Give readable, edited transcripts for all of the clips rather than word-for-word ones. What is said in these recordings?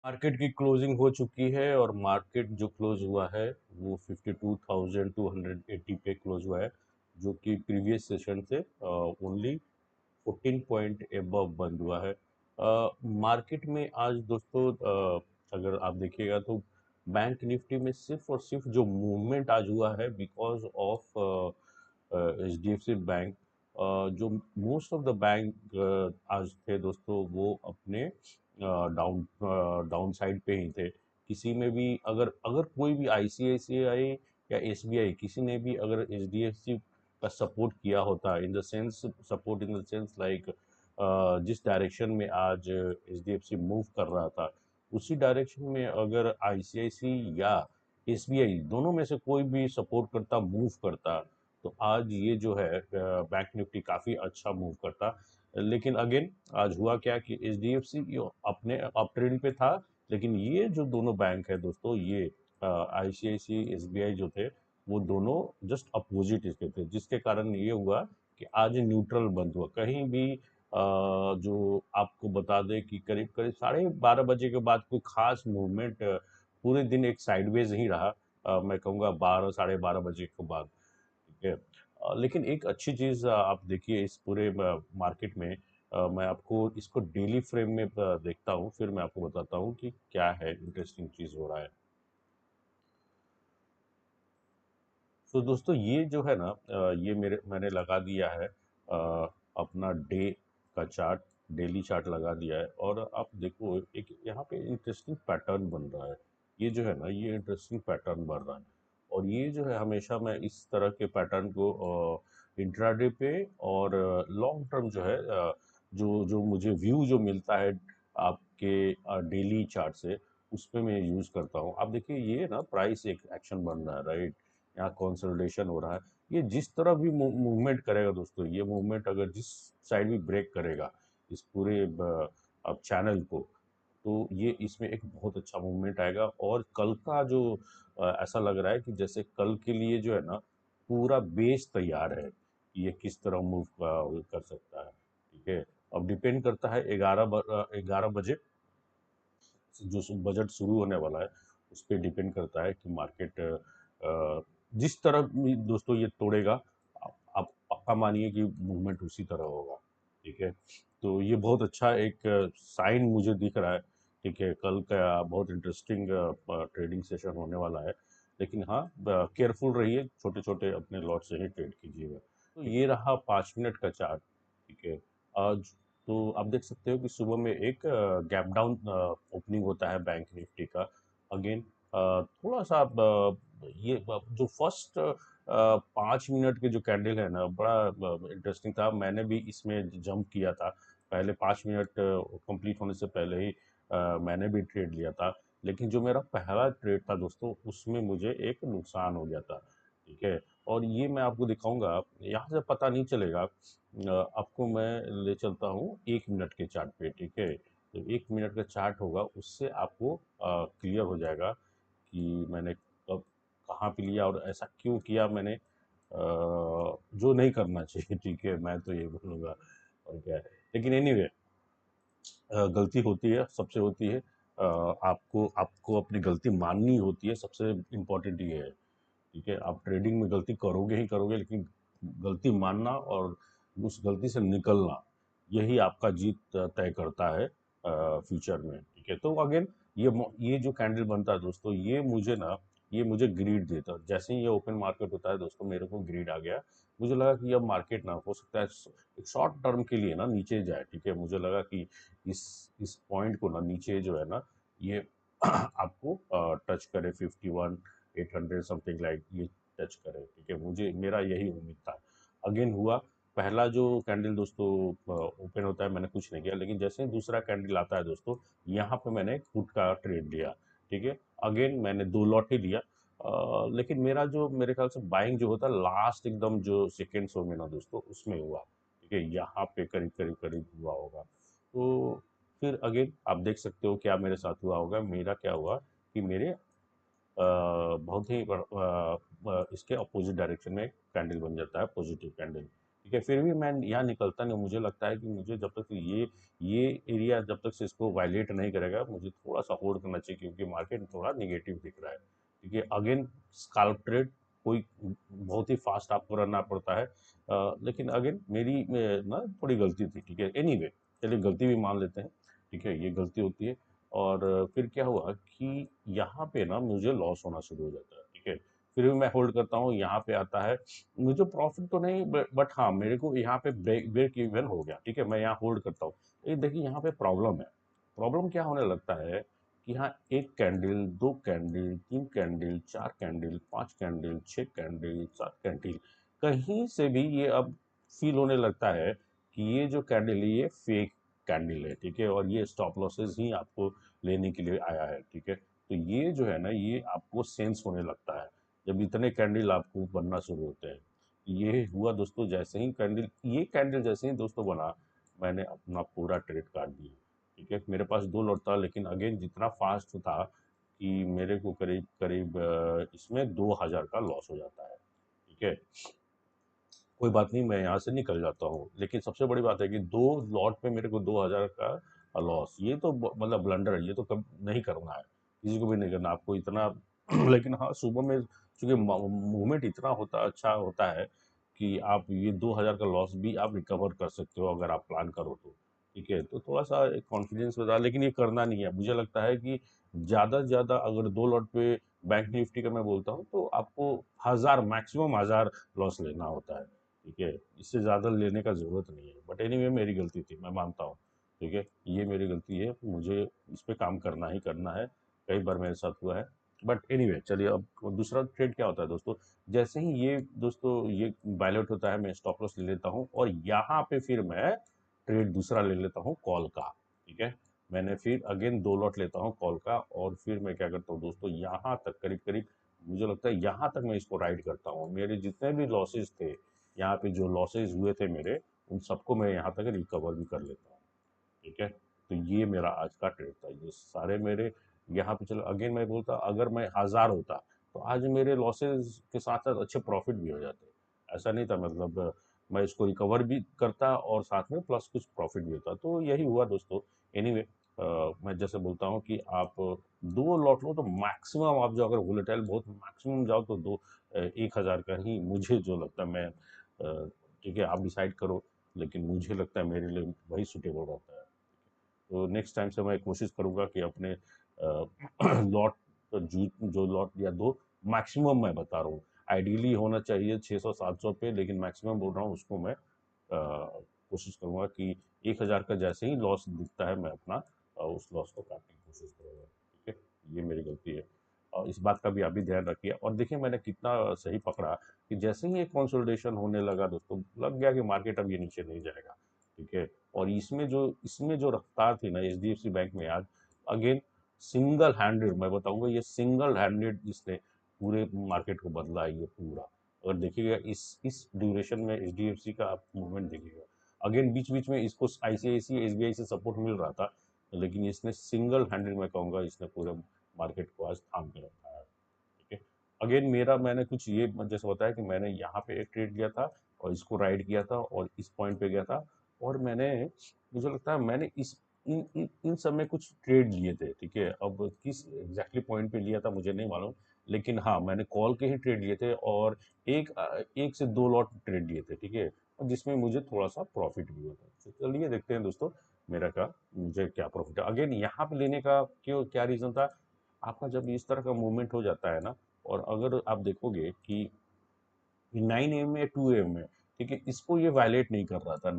Market की closing हो चुकी है और मार्केट जो क्लोज हुआ है वो 52,280 पे क्लोज हुआ है, जो कि प्रीवियस सेशन से ओनली 14 पॉइंट एबव बंद हुआ है। मार्केट में आज दोस्तों अगर आप देखिएगा तो बैंक निफ्टी में सिर्फ और सिर्फ जो मूवमेंट आज हुआ है because of H D F C bank. जो मोस्ट ऑफ द बैंक आज थे दोस्तों वो अपने डाउन साइड पे ही थे। किसी में भी अगर अगर कोई भी आईसीआईसीआई या एसबीआई किसी ने भी अगर एचडीएफसी का सपोर्ट किया होता in the sense, support in the sense like जिस डायरेक्शन में आज एचडीएफसी मूव कर रहा था उसी डायरेक्शन में अगर आईसीआईसी या एसबीआई दोनों में से कोई भी सपोर्ट करता, मूव करता, तो आज ये जो है बैंक निफ्टी काफ़ी अच्छा मूव करता। लेकिन अगेन आज हुआ क्या कि एच डी एफ सी अपने अप ट्रेंड पे था, लेकिन ये जो दोनों बैंक है दोस्तों, ये आई सी आई सी एस बी आई जो थे वो दोनों जस्ट अपोजिट इसके थे, जिसके कारण ये हुआ कि आज न्यूट्रल बंद हुआ। कहीं भी जो आपको बता दें कि करीब करीब 12:30 बजे के बाद कोई खास मूवमेंट पूरे दिन एक साइडवेज ही रहा। मैं कहूँगा 12 साढ़े 12 बजे के बाद। ठीक है। लेकिन एक अच्छी चीज़ आप देखिए इस पूरे मार्केट में, मैं आपको इसको डेली फ्रेम में देखता हूँ, फिर मैं आपको बताता हूँ कि क्या है इंटरेस्टिंग चीज़ हो रहा है। तो दोस्तों ये जो है ना, ये मैंने लगा दिया है अपना डे का चार्ट, डेली चार्ट लगा दिया है और आप देखो एक यहाँ पे इंटरेस्टिंग पैटर्न बन रहा है। ये जो है ना, ये इंटरेस्टिंग पैटर्न बन रहा है और ये जो है हमेशा मैं इस तरह के पैटर्न को इंट्राडे पे और लॉन्ग टर्म जो है जो जो मुझे व्यू जो मिलता है आपके डेली चार्ट से, उस पे मैं यूज़ करता हूँ। आप देखिए ये ना प्राइस एक एक्शन बन रहा है, राइट? यहाँ कंसोलिडेशन हो रहा है। ये जिस तरह भी मूवमेंट करेगा दोस्तों, ये मूवमेंट अगर जिस साइड भी ब्रेक करेगा इस पूरे अब चैनल को, तो ये इसमें एक बहुत अच्छा मूवमेंट आएगा और कल का जो ऐसा लग रहा है कि जैसे कल के लिए जो है ना पूरा बेस तैयार है कि ये किस तरह मूव कर सकता है। ठीक है। अब डिपेंड करता है 11 बजे जो बजट शुरू होने वाला है उस पर डिपेंड करता है कि मार्केट जिस तरह भी दोस्तों ये तोड़ेगा, आप पक्का मानिए कि मूवमेंट उसी तरह होगा। ठीक है। तो ये बहुत अच्छा एक साइन मुझे दिख रहा है। ठीक है, कल का बहुत इंटरेस्टिंग ट्रेडिंग सेशन होने वाला है, लेकिन हाँ केयरफुल रहिए, छोटे छोटे अपने लॉट से ही ट्रेड कीजिएगा। तो ये रहा 5 मिनट का चार्ट। ठीक है। आज तो आप देख सकते हो कि सुबह में एक गैप डाउन ओपनिंग होता है बैंक निफ्टी का। अगेन थोड़ा सा ये जो फर्स्ट 5 मिनट के जो कैंडल है ना, बड़ा इंटरेस्टिंग था। मैंने भी इसमें जंप किया था पहले 5 मिनट कंप्लीट होने से पहले ही। मैंने भी ट्रेड लिया था, लेकिन जो मेरा पहला ट्रेड था दोस्तों उसमें मुझे एक नुकसान हो गया था। ठीक है। और ये मैं आपको दिखाऊंगा, यहाँ से पता नहीं चलेगा। आपको मैं ले चलता हूँ 1 मिनट के चार्ट पे। ठीक है। तो 1 मिनट का चार्ट होगा, उससे आपको क्लियर हो जाएगा कि मैंने कब कहाँ पे लिया और ऐसा क्यों किया मैंने, जो नहीं करना चाहिए। ठीक है, मैं तो ये बोलूँगा और क्या है। लेकिन एनीवे गलती होती है, सबसे होती है। आपको आपको अपनी गलती माननी होती है, सबसे इम्पोर्टेंट ये है। ठीक है, आप ट्रेडिंग में गलती करोगे ही करोगे, लेकिन गलती मानना और उस गलती से निकलना, यही आपका जीत तय करता है फ्यूचर में। ठीक है। तो अगेन ये जो कैंडल बनता है दोस्तों, ये मुझे ना, ये मुझे ग्रीड देता है। जैसे ही ये ओपन मार्केट होता है दोस्तों, मेरे को ग्रीड आ गया। मुझे लगा कि अब मार्केट ना हो सकता है एक शॉर्ट टर्म के लिए ना नीचे जाए। ठीक है, मुझे लगा कि इस इस पॉइंट को ना नीचे जो है ना, ये आपको टच करे 51,800 समथिंग लाइक ये टच करे। ठीक है, मुझे मेरा यही उम्मीद था। अगेन हुआ, पहला जो कैंडल दोस्तों ओपन होता है मैंने कुछ नहीं किया, लेकिन जैसे ही दूसरा कैंडल आता है दोस्तों, यहाँ पे मैंने पुट का ट्रेड लिया। ठीक है। अगेन मैंने 2 लॉट ही लिया। लेकिन मेरा जो मेरे ख्याल से बाइंग जो होता है लास्ट एकदम जो सेकेंड्स होंगे ना दोस्तों उसमें हुआ। ठीक है, यहाँ पे करीब करीब करीब हुआ होगा। तो फिर अगेन आप देख सकते हो क्या मेरे साथ हुआ होगा। मेरा क्या हुआ कि मेरे बहुत ही इसके अपोजिट डायरेक्शन में कैंडल बन जाता है, पॉजिटिव कैंडल। ठीक है, फिर भी मैं यहाँ निकलता नहीं, मुझे लगता है कि मुझे जब तक ये एरिया जब तक से इसको वायलेट नहीं करेगा, मुझे थोड़ा सा होल्ड करना चाहिए, क्योंकि मार्केट थोड़ा निगेटिव दिख रहा है। ठीक है, अगेन स्कैल्प ट्रेड कोई बहुत ही फास्ट आपको रखना पड़ता है, लेकिन अगेन मेरी ना थोड़ी गलती थी। ठीक है, एनीवे चलिए गलती भी मान लेते हैं। ठीक है, ये गलती होती है। और फिर क्या हुआ कि यहाँ पे ना मुझे लॉस होना शुरू हो जाता है। ठीक है, फिर भी मैं होल्ड करता हूँ, यहाँ पे आता है, मुझे प्रॉफिट तो नहीं, बट हाँ मेरे को यहाँ पे ब्रेक ब्रेक इवन हो गया। ठीक है, मैं यहाँ होल्ड करता हूँ। ये देखिए यहाँ पे प्रॉब्लम है। प्रॉब्लम क्या होने लगता है कि हाँ, एक कैंडल, दो कैंडल, तीन कैंडल, चार कैंडल, पांच कैंडल, छह कैंडल, सात कैंडल, कहीं से भी ये अब फील होने लगता है कि ये जो कैंडल है ये फेक कैंडल है। ठीक है, और ये स्टॉप लॉसेस ही आपको लेने के लिए आया है। ठीक है, तो ये जो है ना, ये आपको सेंस होने लगता है जब इतने कैंडल आपको बनना शुरू होते हैं। ये हुआ दोस्तों, जैसे ही कैंडल, ये कैंडल जैसे ही दोस्तों बना, मैंने अपना पूरा ट्रेड काट दिया। ठीक है, मेरे पास दो लॉट था, लेकिन अगेन जितना फास्ट था कि मेरे को करीब करीब इसमें 2,000 का लॉस हो जाता है। ठीक है, कोई बात नहीं, मैं यहाँ से निकल जाता हूँ, लेकिन सबसे बड़ी बात है कि दो लॉट पे मेरे को 2,000 का लॉस, ये तो मतलब ब्लंडर है, ये तो कब नहीं करना है, किसी को भी नहीं करना आपको इतना। लेकिन हाँ, सुबह में चूंकि मूवमेंट इतना होता अच्छा होता है कि आप ये 2,000 का लॉस भी आप रिकवर कर सकते हो अगर आप प्लान करो तो। ठीक है, तो थोड़ा सा कॉन्फिडेंस बता, लेकिन ये करना नहीं है। मुझे लगता है कि ज़्यादा से ज़्यादा अगर दो लॉट पे बैंक निफ्टी का मैं बोलता हूँ, तो आपको 1,000, मैक्सिमम 1,000 लॉस लेना होता है। ठीक है, इससे ज़्यादा लेने का ज़रूरत नहीं है, बट एनीवे मेरी गलती थी, मैं मानता हूँ। ठीक है, ये मेरी गलती है, मुझे इस पे काम करना ही करना है। कई बार मेरे साथ हुआ है, बट एनीवे चलिए। अब दूसरा ट्रेड क्या होता है दोस्तों, जैसे ही ये दोस्तों ये वायलेट होता है, मैं स्टॉप लॉस ले लेता हूँ, और यहाँ पे फिर मैं ट्रेड दूसरा ले लेता हूँ कॉल का। ठीक है, मैंने फिर अगेन दो लॉट लेता हूँ कॉल का, और फिर मैं क्या करता हूँ दोस्तों, यहाँ तक करीब करीब मुझे लगता है यहाँ तक मैं इसको राइड करता हूँ। मेरे जितने भी लॉसेस थे, यहाँ पे जो लॉसेस हुए थे मेरे, उन सबको मैं यहाँ तक रिकवर भी कर लेता हूँ। ठीक है, तो ये मेरा आज का ट्रेड था, ये सारे मेरे यहाँ पे। चलो अगेन मैं बोलता, अगर मैं 1,000 होता तो आज मेरे लॉसेस के साथ साथ अच्छे प्रॉफिट भी हो जाते। ऐसा नहीं था, मतलब मैं इसको रिकवर भी करता और साथ में प्लस कुछ प्रॉफिट भी होता, तो यही हुआ दोस्तों। एनीवे मैं जैसे बोलता हूँ कि आप दो लॉट लो तो मैक्सिमम, आप जो अगर वोलेटाइल बहुत मैक्सिमम जाओ तो 1,000 का ही मुझे जो लगता है, मैं ठीक है आप डिसाइड करो, लेकिन मुझे लगता है मेरे लिए वही सुटेबल रहता है। तो नेक्स्ट टाइम से मैं कोशिश करूंगा कि अपने लॉट जो लॉट या दो, मैक्सिमम मैं बता रहा हूँ, आइडियली होना चाहिए 600-700 पे, लेकिन मैक्सिमम बोल रहा हूँ उसको मैं कोशिश करूंगा कि 1,000 का जैसे ही लॉस दिखता है, मैं अपना उस लॉस को काटने की कोशिश करूंगा। ठीक है, ये मेरी गलती है, और इस बात का भी आप भी ध्यान रखिए। और देखिए मैंने कितना सही पकड़ा कि जैसे ही ये कंसोलिडेशन होने लगा दोस्तों, लग गया कि मार्केट अब ये नीचे नहीं जाएगा। ठीक है, और इसमें जो रफ्तार थी ना एचडीएफसी बैंक में आज, अगेन सिंगल हैंडेड, मैं बताऊंगा ये सिंगल हैंडेड इसने पूरे मार्केट को बदला है, ये पूरा। अगर देखिएगा इस ड्यूरेशन में एचडीएफसी का आप मूवमेंट देखिएगा, अगेन बीच बीच में इसको आईसीआईसी एसबीआई से सपोर्ट मिल रहा था, लेकिन इसने सिंगल हैंडेड, मैं कहूँगा इसने पूरे मार्केट को आज थाम के रखा है। ठीक है, अगेन मेरा मैंने कुछ ये जैसे बताया कि मैंने यहाँ पे एक ट्रेड लिया था और इसको राइड किया था और इस पॉइंट पे गया था, और मैंने, मुझे लगता है मैंने इस इन सब में कुछ ट्रेड लिए थे। ठीक है, अब किस एग्जैक्टली पॉइंट पे लिया था मुझे नहीं मालूम, लेकिन हाँ मैंने कॉल के ही ट्रेड लिए थे, और एक से दो लॉट ट्रेड लिए थे। ठीक है, और जिसमें मुझे थोड़ा सा प्रॉफिट भी हुआ था। तो चलिए देखते हैं दोस्तों मेरा क्या, मुझे क्या प्रॉफिट है अगेन यहाँ पे लेने का, क्यों क्या रीज़न था। आपका जब इस तरह का मूवमेंट हो जाता है ना, और अगर आप देखोगे कि 9 AM में 2 AM में, ठीक है, इसको ये वायलेट नहीं कर रहा था।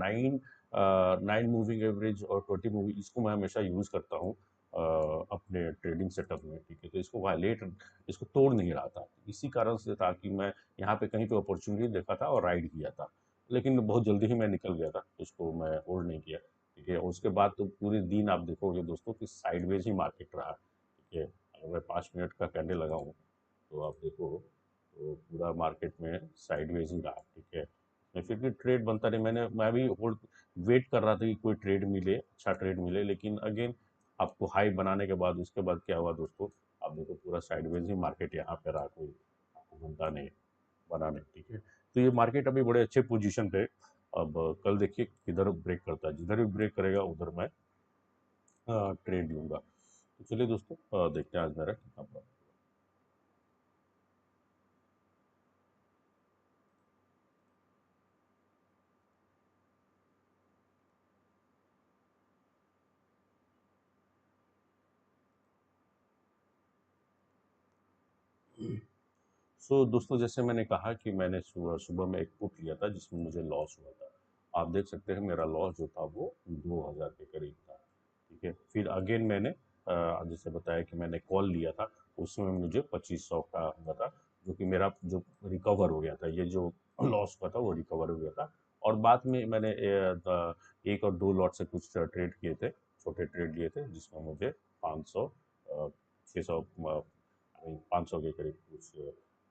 9 मूविंग एवरेज और 20 मूविंग, इसको मैं हमेशा यूज़ करता हूँ अपने ट्रेडिंग सेटअप में। ठीक है, तो इसको तोड़ नहीं रहा था, इसी कारण से था कि मैं यहाँ पे कहीं पे अपॉर्चुनिटी देखा था और राइड किया था, लेकिन बहुत जल्दी ही मैं निकल गया था, उसको मैं होल्ड नहीं किया। ठीक है, और उसके बाद तो पूरे दिन आप देखोगे दोस्तों कि साइडवेज ही मार्केट रहा। ठीक है, अगर मैं 5 मिनट का कैंडल लगाऊं तो आप देखो, तो पूरा मार्केट में साइडवेज ही रहा। ठीक है, मैं फिर भी ट्रेड बनता नहीं, मैं भी होल्ड वेट कर रहा था कि कोई ट्रेड मिले, अच्छा ट्रेड मिले, लेकिन अगेन आपको हाई बनाने के बाद उसके बाद क्या हुआ दोस्तों, आप देखो पूरा साइडवेज ही मार्केट यहाँ पे रहा, कोई आपको बनता नहीं, बना नहीं। ठीक है, तो ये मार्केट अभी बड़े अच्छे पोजीशन पे अब कल देखिए किधर ब्रेक करता है, जिधर भी ब्रेक करेगा उधर मैं ट्रेड लूँगा। तो चलिए दोस्तों, देखते हैं आज मेरा कितना प्रॉफिट। दोस्तों, जैसे मैंने कहा कि मैंने सुबह सुबह में एक पुट लिया था जिसमें मुझे लॉस हुआ था। आप देख सकते हैं मेरा लॉस जो था वो 2000 के करीब था। ठीक है, फिर अगेन मैंने जैसे बताया कि मैंने कॉल लिया था, उसमें मुझे 2500 का हुआ था, जो कि मेरा जो रिकवर हो गया था, ये जो लॉस हुआ था वो रिकवर हो गया था। और बाद में मैंने एक और दो लॉट से कुछ ट्रेड किए थे, छोटे ट्रेड लिए थे जिसमें मुझे 500 600 500 के करीब कुछ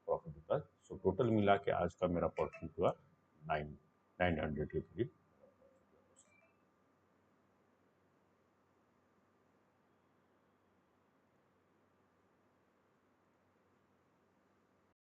प्रॉफिट होता है। सो टोटल मिला के आज का मेरा प्रॉफिट हुआ 900 के करीब